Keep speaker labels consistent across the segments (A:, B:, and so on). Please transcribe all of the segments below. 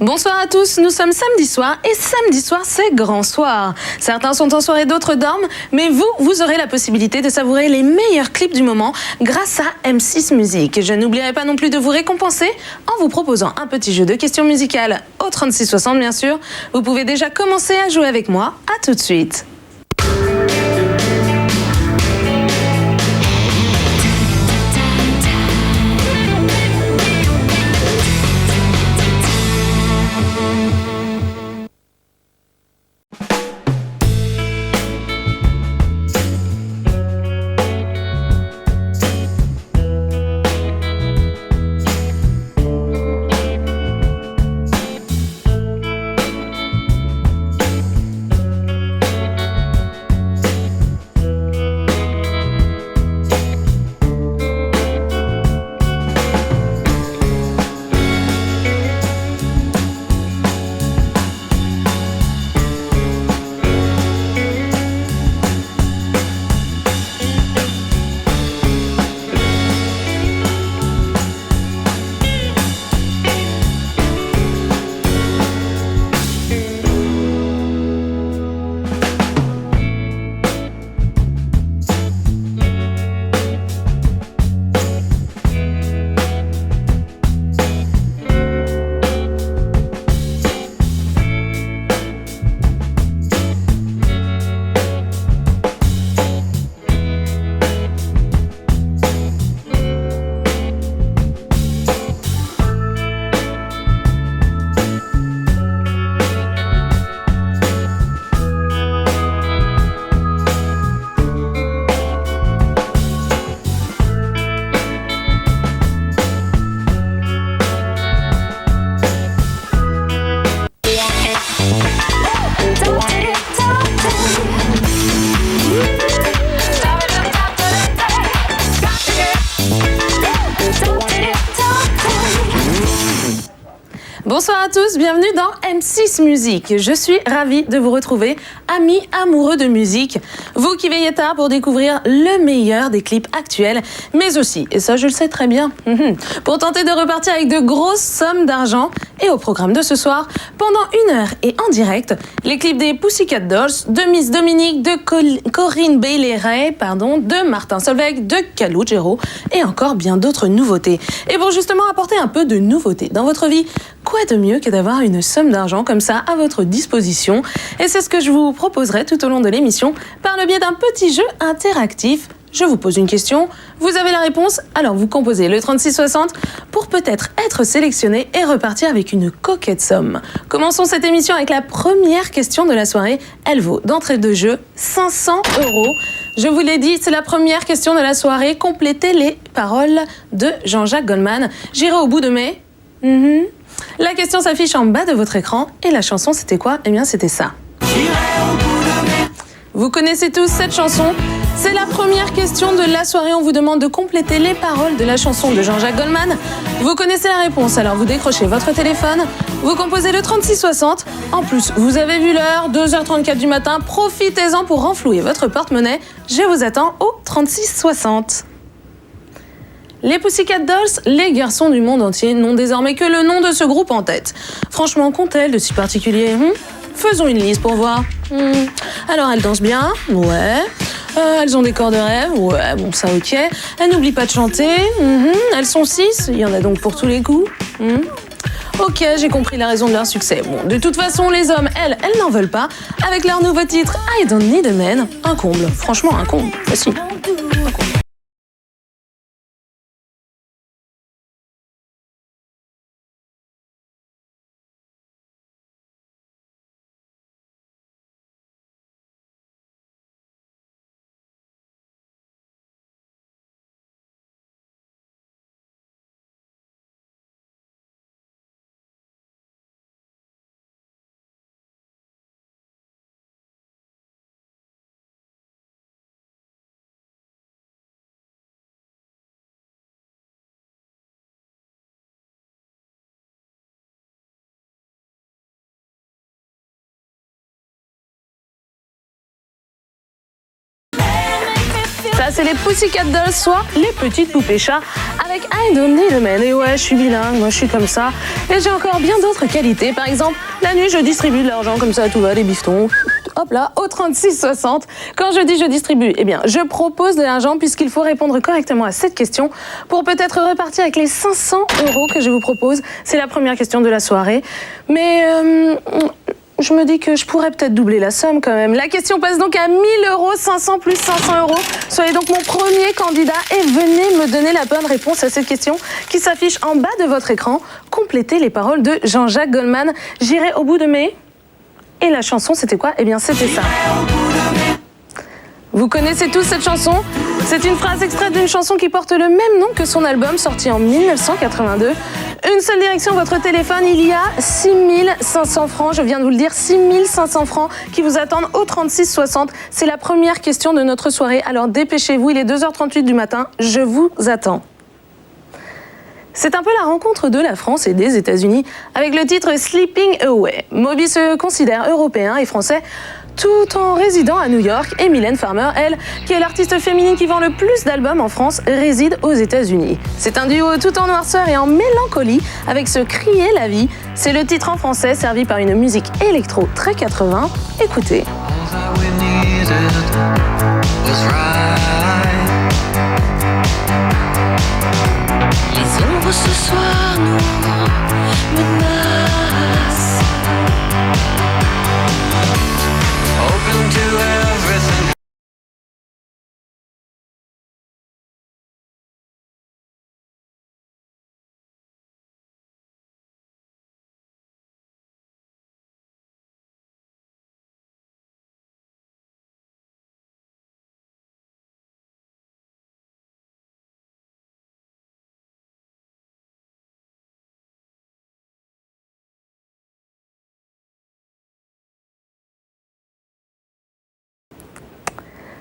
A: Bonsoir à tous, nous sommes samedi soir et samedi soir c'est grand soir. Certains sont en soirée, d'autres dorment, mais vous aurez la possibilité de savourer les meilleurs clips du moment grâce à M6 Musique. Je n'oublierai pas non plus de vous récompenser en vous proposant un petit jeu de questions musicales au 3660 bien sûr. Vous pouvez déjà commencer à jouer avec moi, à tout de suite. Bonsoir à tous, bienvenue dans M6 Musique. Je suis ravie de vous retrouver, amis amoureux de musique. Vous qui veillez tard pour découvrir le meilleur des clips actuels, mais aussi, et ça je le sais très bien, pour tenter de repartir avec de grosses sommes d'argent. Et au programme de ce soir, pendant 1 heure et en direct, les clips des Pussycat Dolls, de Miss Dominique, de Corinne Bailey-Rae, de Martin Solveig, de Calogero et encore bien d'autres nouveautés. Et pour justement apporter un peu de nouveauté dans votre vie, quoi de mieux que d'avoir une somme d'argent comme ça à votre disposition? Et c'est ce que je vous proposerai tout au long de l'émission par le biais d'un petit jeu interactif. Je vous pose une question, vous avez la réponse, alors vous composez le 3660 pour peut-être être sélectionné et repartir avec une coquette somme. Commençons cette émission avec la première question de la soirée. Elle vaut d'entrée de jeu 500 €. Je vous l'ai dit, c'est la première question de la soirée. Complétez les paroles de Jean-Jacques Goldman. J'irai au bout de mes... La question s'affiche en bas de votre écran et la chanson c'était quoi? Eh bien c'était ça. Vous connaissez tous cette chanson? C'est la première question de la soirée. On vous demande de compléter les paroles de la chanson de Jean-Jacques Goldman. Vous connaissez la réponse, alors vous décrochez votre téléphone, vous composez le 3660. En plus, vous avez vu l'heure, 2h34 du matin. Profitez-en pour renflouer votre porte-monnaie. Je vous attends au 3660. Les Pussycat Dolls, les garçons du monde entier, n'ont désormais que le nom de ce groupe en tête. Franchement, qu'ont-elles de si particulier? Faisons une liste pour voir. Alors, elles dansent bien? Ouais. Elles ont des corps de rêve? Ouais, bon, ça ok. Elles n'oublient pas de chanter? Elles sont 6? Il y en a donc pour tous les coups? Ok, j'ai compris la raison de leur succès. Bon, de toute façon, les hommes, elles n'en veulent pas. Avec leur nouveau titre I Don't Need a Man, un comble. Franchement, un comble. Facile. Un comble. c'est les Pussycat Dolls, soit les petites poupées chats, avec I Don't Need a Man. Et ouais, je suis bilingue, moi je suis comme ça. Et j'ai encore bien d'autres qualités. Par exemple, la nuit, je distribue de l'argent comme ça à tout va, des bifetons. Hop là, au 36,60. Quand je dis je distribue, eh bien, je propose de l'argent puisqu'il faut répondre correctement à cette question pour peut-être repartir avec les 500 € que je vous propose. C'est la première question de la soirée. Mais je me dis que je pourrais peut-être doubler la somme quand même. La question passe donc à 1 000 €, 500 plus 500 €. Soyez donc mon premier candidat et venez me donner la bonne réponse à cette question qui s'affiche en bas de votre écran. Complétez les paroles de Jean-Jacques Goldman. J'irai au bout de mes... Et la chanson, c'était quoi? Eh bien, c'était ça. Vous connaissez tous cette chanson? C'est une phrase extraite d'une chanson qui porte le même nom que son album, sorti en 1982. Une seule direction, votre téléphone, il y a 6 500 francs, je viens de vous le dire, 6 500 francs qui vous attendent au 36,60. C'est la première question de notre soirée, alors dépêchez-vous, il est 2h38 du matin, je vous attends. C'est un peu la rencontre de la France et des États-Unis avec le titre Sleeping Away. Moby se considère européen et français tout en résidant à New York et Mylène Farmer, elle, qui est l'artiste féminine qui vend le plus d'albums en France, réside aux États-Unis. C'est un duo tout en noirceur et en mélancolie avec ce Crier la vie. C'est le titre en français servi par une musique électro très 80. Écoutez.
B: Les ombres ce soir nous menacent. Open to everything.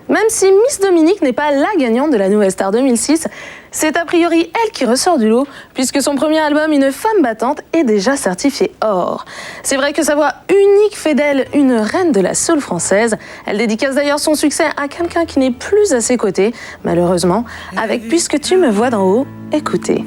A: Même si Miss Dominique n'est pas la gagnante de la Nouvelle Star 2006, c'est a priori elle qui ressort du lot, puisque son premier album, Une femme battante, est déjà certifié or. C'est vrai que sa voix unique fait d'elle une reine de la soul française. Elle dédicace d'ailleurs son succès à quelqu'un qui n'est plus à ses côtés, malheureusement, avec Puisque tu me vois d'en haut, écoutez.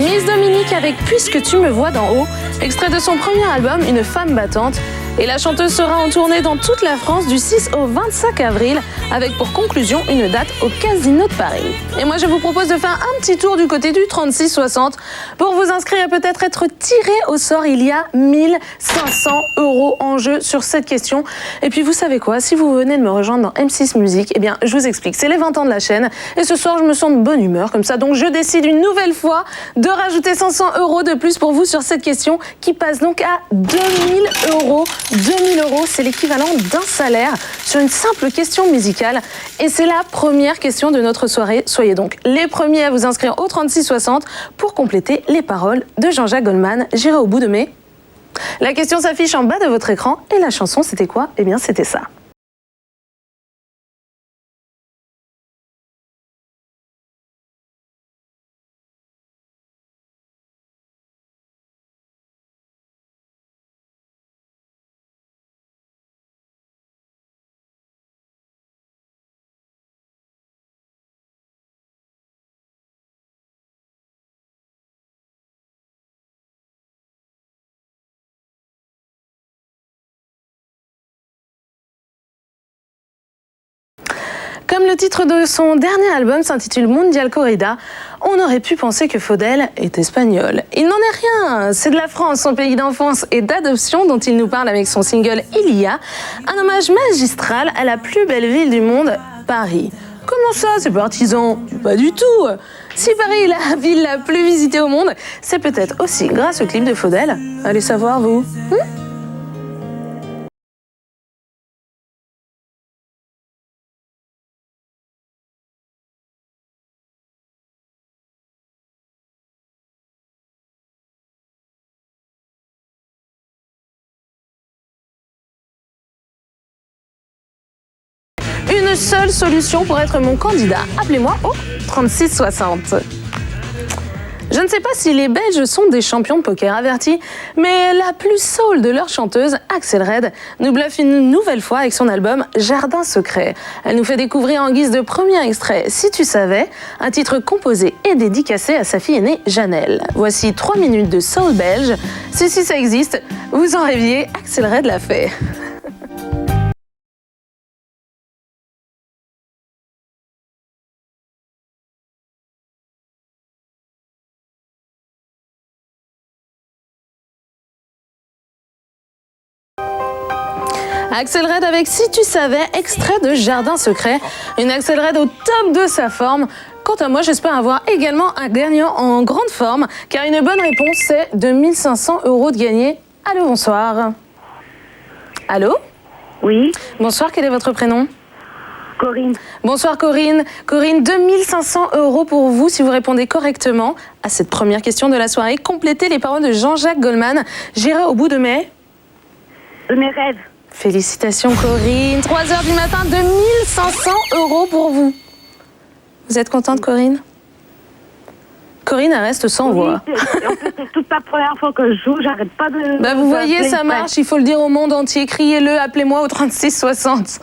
A: Miss Dominique avec Puisque tu me vois d'en haut, extrait de son premier album Une femme battante. Et la chanteuse sera en tournée dans toute la France du 6 au 25 avril, avec pour conclusion une date au Casino de Paris. Et moi je vous propose de faire un petit tour du côté du 36,60. Pour vous inscrire et peut-être être tiré au sort, il y a 1 500 € en jeu sur cette question. Et puis vous savez quoi, si vous venez de me rejoindre dans M6 Musique, eh bien je vous explique, c'est les 20 ans de la chaîne. Et ce soir je me sens de bonne humeur comme ça, donc je décide une nouvelle fois de rajouter 500 € de plus pour vous sur cette question qui passe donc à 2 000 €. 2 000 €, c'est l'équivalent d'un salaire sur une simple question musicale. Et c'est la première question de notre soirée. Soyez donc les premiers à vous inscrire au 36,60 pour compléter les paroles de Jean-Jacques Goldman. J'irai au bout de mes... La question s'affiche en bas de votre écran et la chanson, c'était quoi? Eh bien, c'était ça. Comme le titre de son dernier album s'intitule Mundial Corrida, on aurait pu penser que Faudel est espagnol. Il n'en est rien, c'est de la France, son pays d'enfance et d'adoption dont il nous parle avec son single Il y a, un hommage magistral à la plus belle ville du monde, Paris. Comment ça, c'est partisan? Pas du tout. Si Paris est la ville la plus visitée au monde, c'est peut-être aussi grâce au clip de Faudel. Allez savoir, vous. Une seule solution pour être mon candidat. Appelez-moi au 3660. Je ne sais pas si les Belges sont des champions de poker avertis, mais la plus soul de leur chanteuse, Axel Red, nous bluffe une nouvelle fois avec son album Jardin secret. Elle nous fait découvrir en guise de premier extrait Si tu savais, un titre composé et dédicacé à sa fille aînée Janelle. Voici 3 minutes de soul belge. Si ça existe, vous en rêviez, Axel Red l'a fait. Axel Red avec Si tu savais, extrait de Jardin secret. Une Axel Red au top de sa forme. Quant à moi, j'espère avoir également un gagnant en grande forme, car une bonne réponse, c'est 2500 € de gagné. Allô, bonsoir. Allô ?
C: Oui,
A: Bonsoir, quel est votre prénom ?
C: Corinne.
A: Bonsoir Corinne. Corinne, 2500 € pour vous si vous répondez correctement à cette première question de la soirée. Complétez les paroles de Jean-Jacques Goldman. J'irai au bout de mes
C: rêves.
A: Félicitations Corinne. 3h du matin, 2500 € pour vous. Vous êtes contente Corinne ? Corinne, elle reste sans voix.
C: En plus, c'est toute la première fois que je joue, j'arrête pas de...
A: Vous voyez, ça marche, il faut le dire au monde entier. Criez-le, appelez-moi au 3660.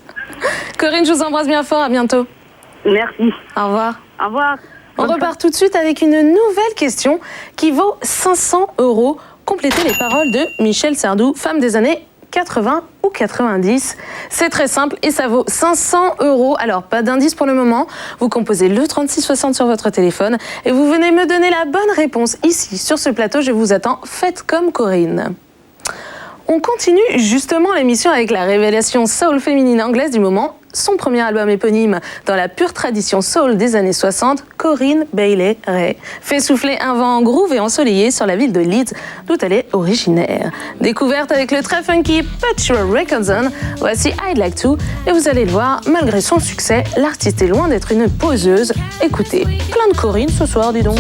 A: Corinne, je vous embrasse bien fort, à bientôt.
C: Merci.
A: Au revoir.
C: Au revoir.
A: On repart tout de suite avec une nouvelle question qui vaut 500 €. Complétez les paroles de Michel Sardou, femme des années 80 ou 90. C'est très simple et ça vaut 500 €. Alors, pas d'indice pour le moment. Vous composez le 3660 sur votre téléphone et vous venez me donner la bonne réponse ici, sur ce plateau. Je vous attends. Faites comme Corinne. On continue justement l'émission avec la révélation soul féminine anglaise du moment. Son premier album éponyme dans la pure tradition soul des années 60, Corinne Bailey Rae fait souffler un vent groove et ensoleillé sur la ville de Leeds, d'où elle est originaire. Découverte avec le très funky Put Your Records On, voici I'd Like To, et vous allez le voir, malgré son succès, l'artiste est loin d'être une poseuse. Écoutez, plein de Corinne ce soir, dis donc.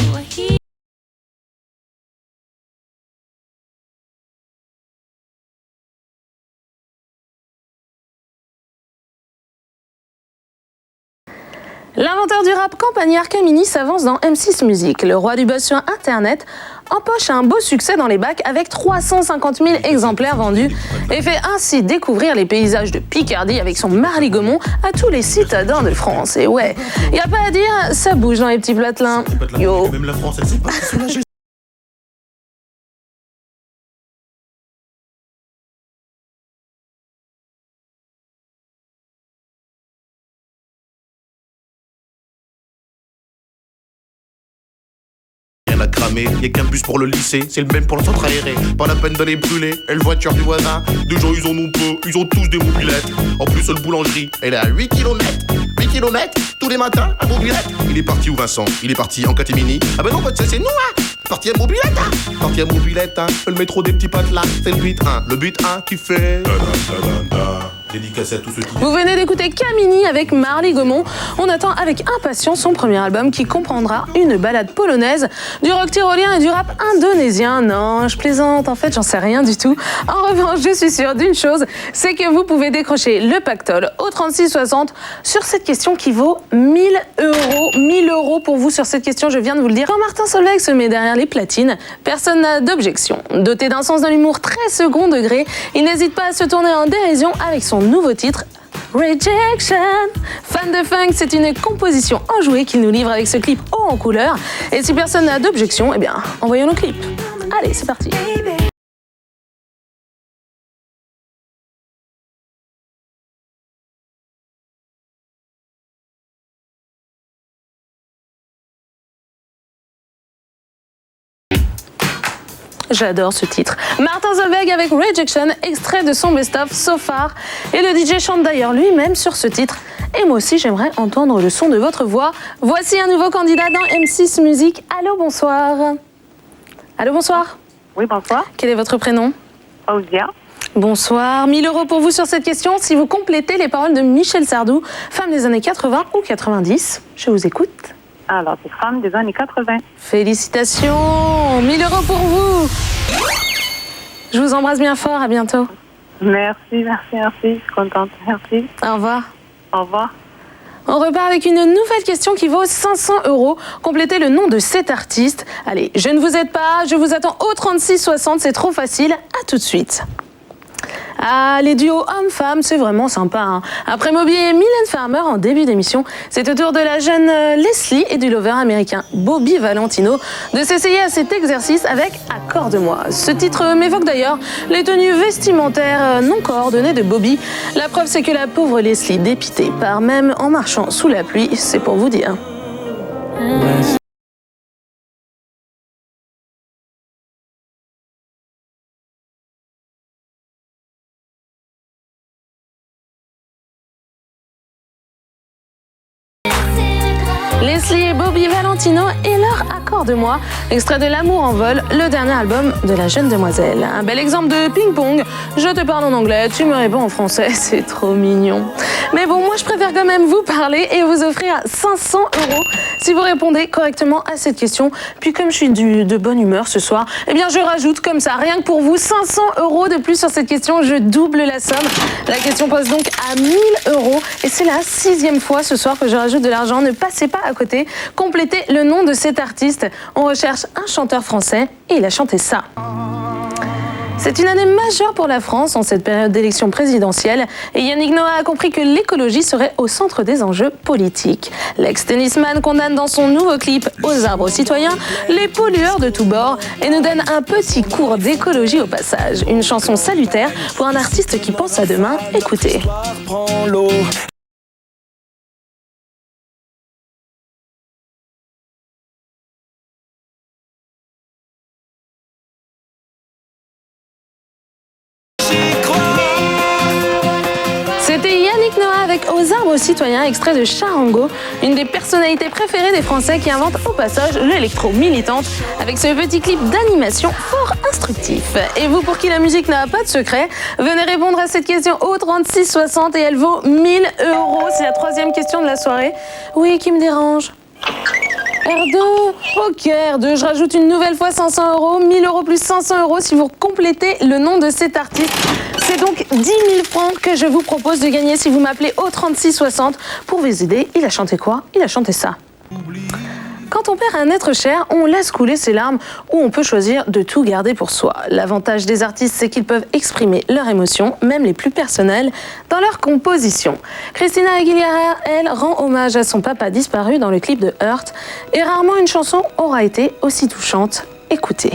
A: L'inventeur du rap campagnard Camini s'avance dans M6 Music. Le roi du buzz sur Internet empoche un beau succès dans les bacs avec 350 000 exemplaires vendus et fait ainsi découvrir les paysages de Picardie avec son Marly Gaumont à tous les citadins de France. Et ouais, y a pas à dire, ça bouge dans les petits platelins. Yo.
D: Même la France, elle sait pas se soulager. Y'a qu'un bus pour le lycée, c'est le même pour le centre aéré. Pas la peine d'aller brûler, et le voiture du voisin. Des gens ils en ont peu, ils ont tous des mobilettes. En plus seule boulangerie, elle est à 8 km. 8 km, tous les matins, à mobilette. Il est parti où Vincent? Il est parti en catimini. Ah ben non, c'est nous hein. Parti à mobilette hein. Parti à mobilette hein. Le métro des petits pattes là, c'est le but 1. Le but 1 qui fait... Dédicacé à tous ceux qui...
A: Vous venez d'écouter Camini avec Marly Gaumont. On attend avec impatience son premier album qui comprendra une balade polonaise, du rock tyrolien et du rap indonésien. Non, je plaisante, en fait, j'en sais rien du tout. En revanche, je suis sûre d'une chose, c'est que vous pouvez décrocher le pactole au 3660 sur cette question qui vaut 1000 €. 1000 € pour vous sur cette question, je viens de vous le dire. Quand Martin Solveig se met derrière les platines, personne n'a d'objection. Doté d'un sens de l'humour très second degré, il n'hésite pas à se tourner en dérision avec son nouveau titre, Rejection. Fan de funk, c'est une composition enjouée qu'il nous livre avec ce clip haut en couleur. Et si personne n'a d'objection, eh bien, envoyons nos clips. Allez, c'est parti. J'adore ce titre. Martin Solveig avec Rejection, extrait de son best-of So Far. Et le DJ chante d'ailleurs lui-même sur ce titre. Et moi aussi, j'aimerais entendre le son de votre voix. Voici un nouveau candidat dans M6 Music. Allô, bonsoir. Allô, bonsoir.
C: Oui, bonsoir.
A: Quel est votre prénom?
C: Fauzia.
A: Bonsoir. 1000 € pour vous sur cette question si vous complétez les paroles de Michel Sardou, femme des années 80 ou 90. Je vous écoute.
C: Alors, c'est femme des années 80.
A: Félicitations. 1000 € pour vous. Je vous embrasse bien fort. À bientôt.
C: Merci. Je suis contente. Merci.
A: Au revoir.
C: Au revoir.
A: On repart avec une nouvelle question qui vaut 500 €. Complétez le nom de cet artiste. Allez, je ne vous aide pas, je vous attends au 36-60, c'est trop facile. À tout de suite. Ah, les duos hommes-femmes, c'est vraiment sympa, hein. Après Moby et Mylène Farmer en début d'émission, c'est au tour de la jeune Leslie et du lover américain Bobby Valentino de s'essayer à cet exercice avec Accorde-moi. Ce titre m'évoque d'ailleurs les tenues vestimentaires non coordonnées de Bobby. La preuve, c'est que la pauvre Leslie, dépitée, part même en marchant sous la pluie, c'est pour vous dire. Leslie et Bobby Valentino et leur Accorde-moi, extrait de L'amour en vol, le dernier album de la jeune demoiselle. Un bel exemple de ping-pong. Je te parle en anglais, tu me réponds en français, c'est trop mignon. Mais bon, moi je préfère quand même vous parler et vous offrir 500 € si vous répondez correctement à cette question. Puis comme je suis de bonne humeur ce soir, eh bien je rajoute comme ça, rien que pour vous, 500 € de plus sur cette question, je double la somme. La question passe donc à 1 000 € et c'est la 6e fois ce soir que je rajoute de l'argent. Ne passez pas à côté. Complétez le nom de cet artiste. On recherche un chanteur français et il a chanté ça. C'est une année majeure pour la France en cette période d'élection présidentielle et Yannick Noah a compris que l'écologie serait au centre des enjeux politiques. L'ex-tennisman condamne dans son nouveau clip Aux arbres citoyens les pollueurs de tous bords et nous donne un petit cours d'écologie au passage. Une chanson salutaire pour un artiste qui pense à demain. Écoutez. C'était Yannick Noah avec Aux arbres citoyens, extrait de Charango, une des personnalités préférées des Français qui invente au passage l'électro-militante avec ce petit clip d'animation fort instructif. Et vous, pour qui la musique n'a pas de secret, venez répondre à cette question au 36-60 et elle vaut 1 000 €. C'est la 3e question de la soirée. Oui, qui me dérange ? R2, ok R2, je rajoute une nouvelle fois 500 €, 1 000 € plus 500 € si vous complétez le nom de cet artiste. C'est donc 10 000 francs que je vous propose de gagner si vous m'appelez au 36-60. Pour vous aider, il a chanté quoi ? Il a chanté ça. Quand on perd un être cher, on laisse couler ses larmes ou on peut choisir de tout garder pour soi. L'avantage des artistes, c'est qu'ils peuvent exprimer leurs émotions, même les plus personnelles, dans leur composition. Christina Aguilera, elle, rend hommage à son papa disparu dans le clip de Hurt et rarement une chanson aura été aussi touchante. Écoutez.